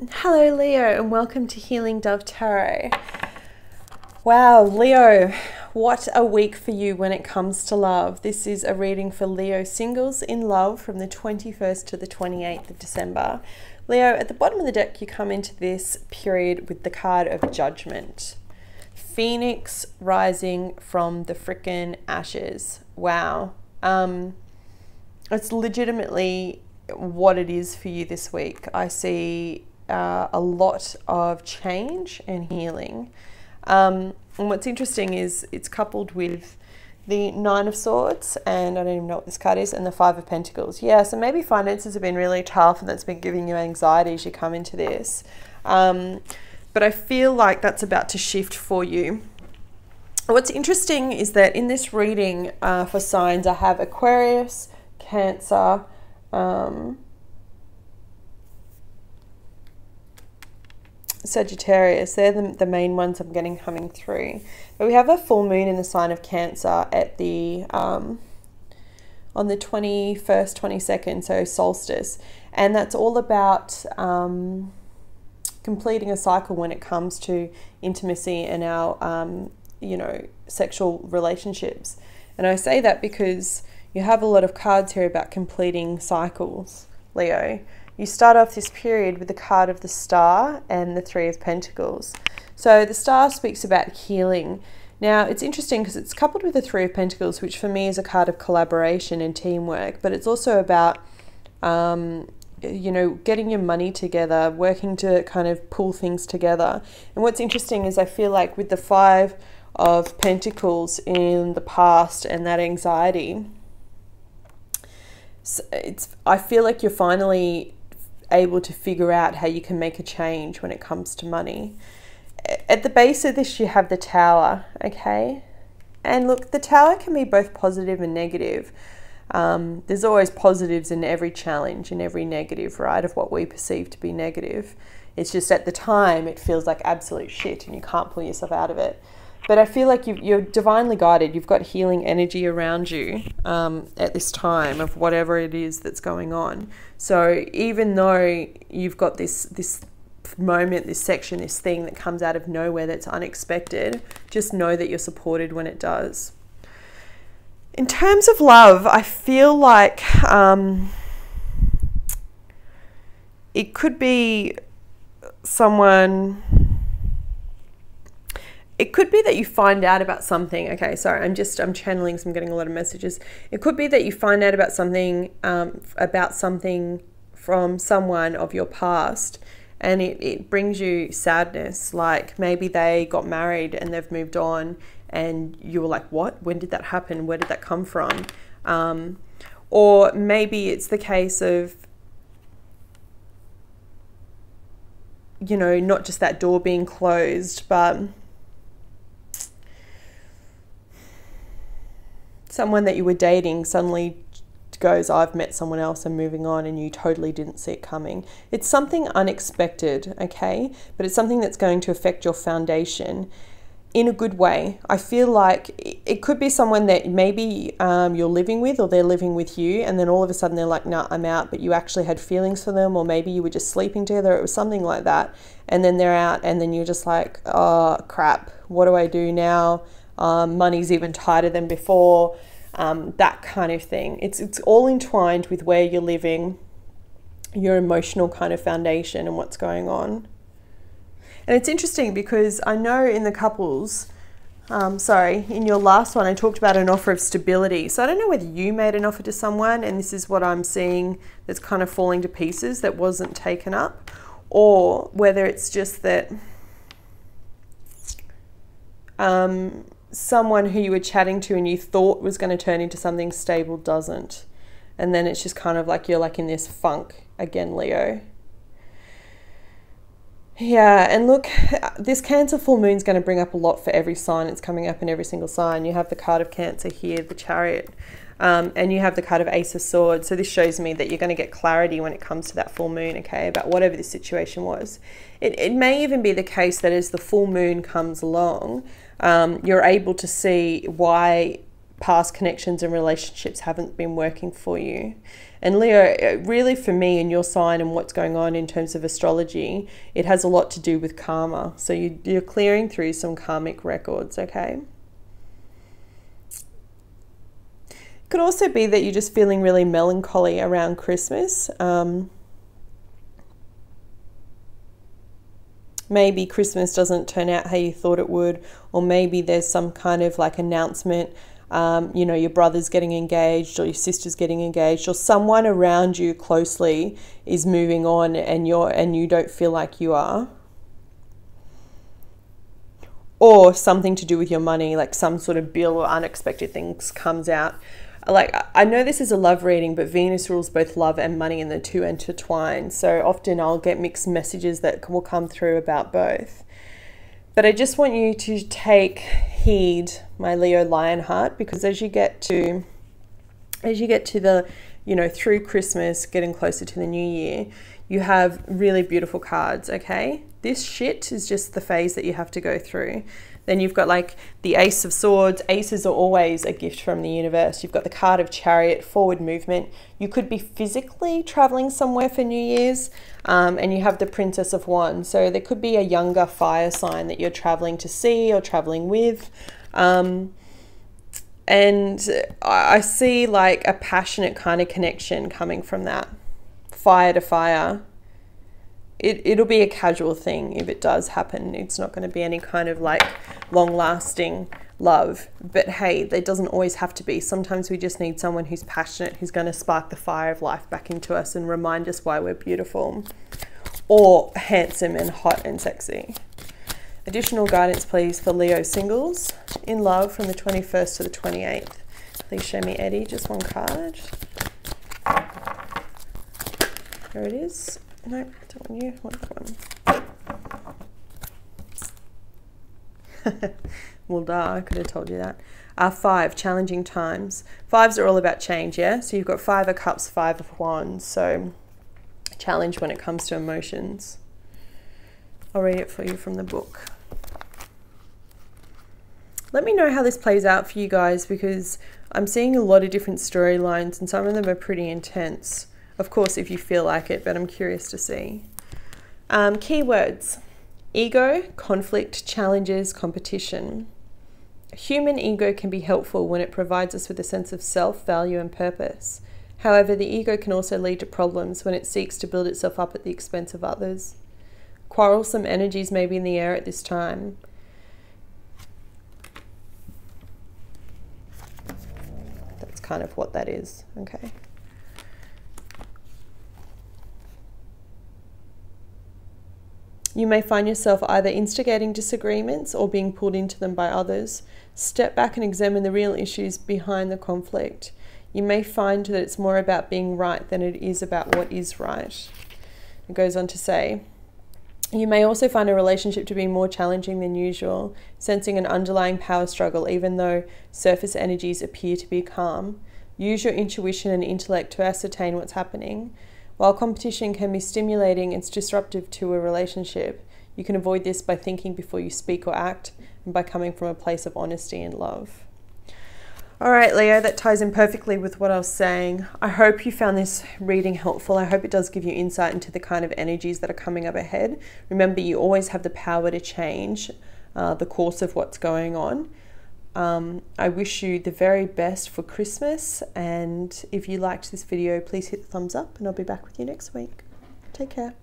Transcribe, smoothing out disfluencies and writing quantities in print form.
Hello Leo, and welcome to Healing Dove Tarot. Wow, Leo, what a week for you when it comes to love. This is a reading for Leo singles in love from the 21st to the 28th of December. Leo, at the bottom of the deck you come into this period with the card of Judgment. Phoenix rising from the frickin' ashes. Wow. It's legitimately what it is for you this week. I see a lot of change and healing. And what's interesting is it's coupled with the Nine of Swords, and I don't even know what this card is, and the Five of Pentacles. Yeah, so maybe finances have been really tough and that's been giving you anxiety as you come into this. But I feel like that's about to shift for you. What's interesting is that in this reading for signs, I have Aquarius, Cancer, Sagittarius. They're the main ones I'm getting coming through. But we have a full moon in the sign of Cancer at the on the 21st, 22nd, so solstice, and that's all about completing a cycle when it comes to intimacy and our sexual relationships. And I say that because you have a lot of cards here about completing cycles, Leo. You start off this period with the card of the Star and the Three of Pentacles. So the Star speaks about healing. Now, it's interesting because it's coupled with the Three of Pentacles, which for me is a card of collaboration and teamwork, but it's also about, getting your money together, working to kind of pull things together. And what's interesting is I feel like with the Five of Pentacles in the past and that anxiety, I feel like you're finally able to figure out how you can make a change when it comes to money. At the base of this you have the Tower, okay? And look, the Tower can be both positive and negative. There's always positives in every challenge and every negative, right, of what we perceive to be negative. It's just at the time it feels like absolute shit and you can't pull yourself out of it. But I feel like you're divinely guided. You've got healing energy around you at this time of whatever it is that's going on. So even though you've got this moment, this section, this thing that comes out of nowhere that's unexpected, just know that you're supported when it does. In terms of love, I feel like it could be someone... It could be that you find out about something. Okay, sorry, I'm channeling, so I'm getting a lot of messages. It could be that you find out about something from someone of your past, and it brings you sadness. Like maybe they got married and they've moved on, and you were like, what? When did that happen? Where did that come from? Or maybe it's the case of, not just that door being closed, but someone that you were dating suddenly goes, I've met someone else and moving on, and you totally didn't see it coming. It's something unexpected, okay? But it's something that's going to affect your foundation in a good way. I feel like it could be someone that maybe you're living with or they're living with you, and then all of a sudden they're like, nah, I'm out, but you actually had feelings for them, or maybe you were just sleeping together. It was something like that. And then they're out, and then you're just like, oh, crap, what do I do now? Money's even tighter than before, that kind of thing. It's all entwined with where you're living, your emotional kind of foundation and what's going on. And it's interesting because I know in the couples, in your last one, I talked about an offer of stability. So I don't know whether you made an offer to someone and this is what I'm seeing that's kind of falling to pieces that wasn't taken up, or whether it's just that someone who you were chatting to and you thought was going to turn into something stable doesn't. And then it's just kind of like you're like in this funk again, Leo. Yeah, and look, this Cancer full moon is going to bring up a lot for every sign. It's coming up in every single sign. You have the card of Cancer here, the Chariot, and you have the card of Ace of Swords. So this shows me that you're going to get clarity when it comes to that full moon, okay, about whatever the situation was. It may even be the case that as the full moon comes along, you're able to see why past connections and relationships haven't been working for you. And Leo, really for me and your sign and what's going on in terms of astrology, it has a lot to do with karma. So you're clearing through some karmic records, okay? It could also be that you're just feeling really melancholy around Christmas. Maybe Christmas doesn't turn out how you thought it would, or maybe there's some kind of like announcement, you know, your brother's getting engaged or your sister's getting engaged, or someone around you closely is moving on and you don't feel like you are. Or something to do with your money, like some sort of bill or unexpected things comes out. Like, I know this is a love reading, but Venus rules both love and money, and the two intertwine. So often I'll get mixed messages that will come through about both. But I just want you to take heed, my Leo Lionheart, because as you get to the, you know, through Christmas, getting closer to the new year, you have really beautiful cards, okay? This shit is just the phase that you have to go through. Then you've got like the Ace of Swords. Aces are always a gift from the universe. You've got the card of Chariot, forward movement. You could be physically traveling somewhere for New Year's, and you have the Princess of Wands. So there could be a younger fire sign that you're traveling to see or traveling with. And I see like a passionate kind of connection coming from that. Fire to fire. It'll be a casual thing if it does happen. It's not going to be any kind of like long-lasting love. But hey, it doesn't always have to be. Sometimes we just need someone who's passionate, who's going to spark the fire of life back into us and remind us why we're beautiful or handsome and hot and sexy. Additional guidance, please, for Leo singles in love from the 21st to the 28th. Please show me, Eddie, just one card. There it is. No, don't want you, want that one. Well, duh, I could have told you that. 5, challenging times. 5s are all about change, yeah? So you've got 5 of Cups, 5 of Wands. So challenge when it comes to emotions. I'll read it for you from the book. Let me know how this plays out for you guys, because I'm seeing a lot of different storylines and some of them are pretty intense. Of course, if you feel like it, but I'm curious to see. Keywords: ego, conflict, challenges, competition. Human ego can be helpful when it provides us with a sense of self, value, and purpose. However, the ego can also lead to problems when it seeks to build itself up at the expense of others. Quarrelsome energies may be in the air at this time. That's kind of what that is, okay? You may find yourself either instigating disagreements or being pulled into them by others. Step back and examine the real issues behind the conflict. You may find that it's more about being right than it is about what is right. It goes on to say, you may also find a relationship to be more challenging than usual, sensing an underlying power struggle even though surface energies appear to be calm. Use your intuition and intellect to ascertain what's happening. While competition can be stimulating, it's disruptive to a relationship. You can avoid this by thinking before you speak or act, and by coming from a place of honesty and love. All right, Leo, that ties in perfectly with what I was saying. I hope you found this reading helpful. I hope it does give you insight into the kind of energies that are coming up ahead. Remember, you always have the power to change the course of what's going on. I wish you the very best for Christmas, and if you liked this video, please hit the thumbs up and I'll be back with you next week. Take care.